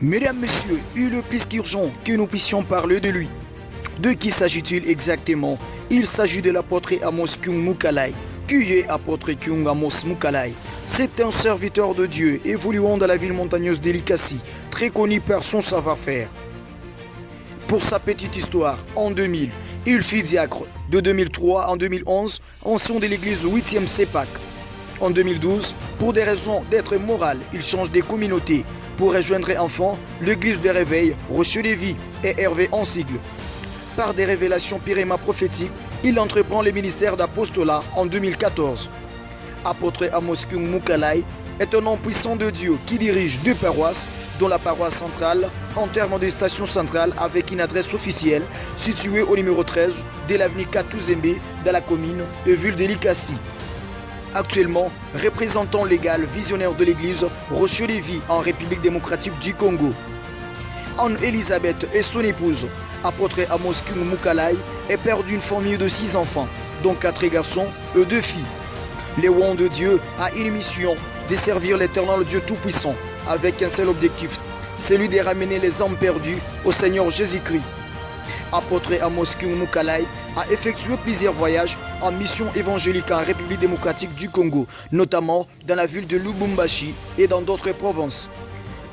Mesdames, Messieurs, il est plus qu'urgent que nous puissions parler de lui. De qui s'agit-il exactement? Il s'agit de l'apôtre Amos Kyung Mukalai. Qui est apôtre Kyung Amos Mukalai? C'est un serviteur de Dieu évoluant dans la ville montagneuse d'Elikasi, très connu par son savoir-faire. Pour sa petite histoire, en 2000, il fut diacre. De 2003 en 2011, ancien de l'église 8e CEPAC. En 2012, pour des raisons d'être moral, il change de communauté pour rejoindre enfin l'église de réveil Rocher-Lévis et Hervé en sigle. Par des révélations pyréma prophétiques, il entreprend le ministère d'apostolat en 2014. Apôtre Amos Kyung Mukalai est un homme puissant de Dieu qui dirige deux paroisses, dont la paroisse centrale en termes de station centrale avec une adresse officielle située au numéro 13 de l'avenue Katouzembe dans la commune de ville d'Elikasi. Actuellement représentant légal visionnaire de l'église Rocher-Lévis en République démocratique du Congo. Anne-Elisabeth et son épouse, apôtre Amos Kyung Mukalai, est père d'une famille de 6 enfants, dont 4 garçons et 2 filles. Léon de Dieu a une mission de servir l'Éternel Dieu Tout-Puissant avec un seul objectif, celui de ramener les âmes perdues au Seigneur Jésus-Christ. Apôtre Amos Kyung Mukalai a effectué plusieurs voyages en mission évangélique en République démocratique du Congo, notamment dans la ville de Lubumbashi et dans d'autres provinces.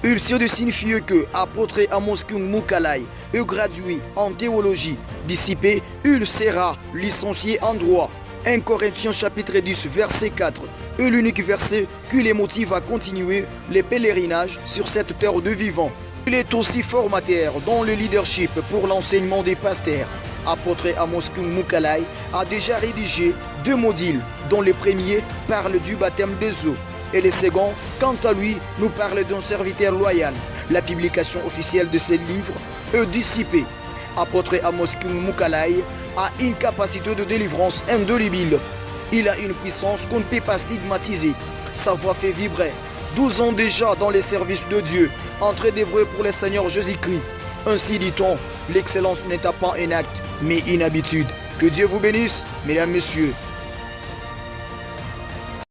Il s'est de signifier que apôtre Amos Kyung Mukalai est gradué en théologie. Dissipé, il sera licencié en droit. 1 Corinthiens chapitre 10 verset 4 est l'unique verset qui les motive à continuer les pèlerinages sur cette terre de vivants. Il est aussi formateur dans le leadership pour l'enseignement des pasteurs. Apôtre Amos Kyung Mukalai a déjà rédigé 2 modules, dont le premier parle du baptême des eaux et le second, quant à lui, nous parle d'un serviteur loyal. La publication officielle de ce livre est dissipée. Apôtre Amos Kyung Mukalai a une capacité de délivrance indélébile. Il a une puissance qu'on ne peut pas stigmatiser. Sa voix fait vibrer. 12 ans déjà dans les services de Dieu, en train d'œuvrer pour le Seigneur Jésus-Christ. Ainsi dit-on, l'excellence n'est pas un acte, mais une habitude. Que Dieu vous bénisse, mesdames, messieurs.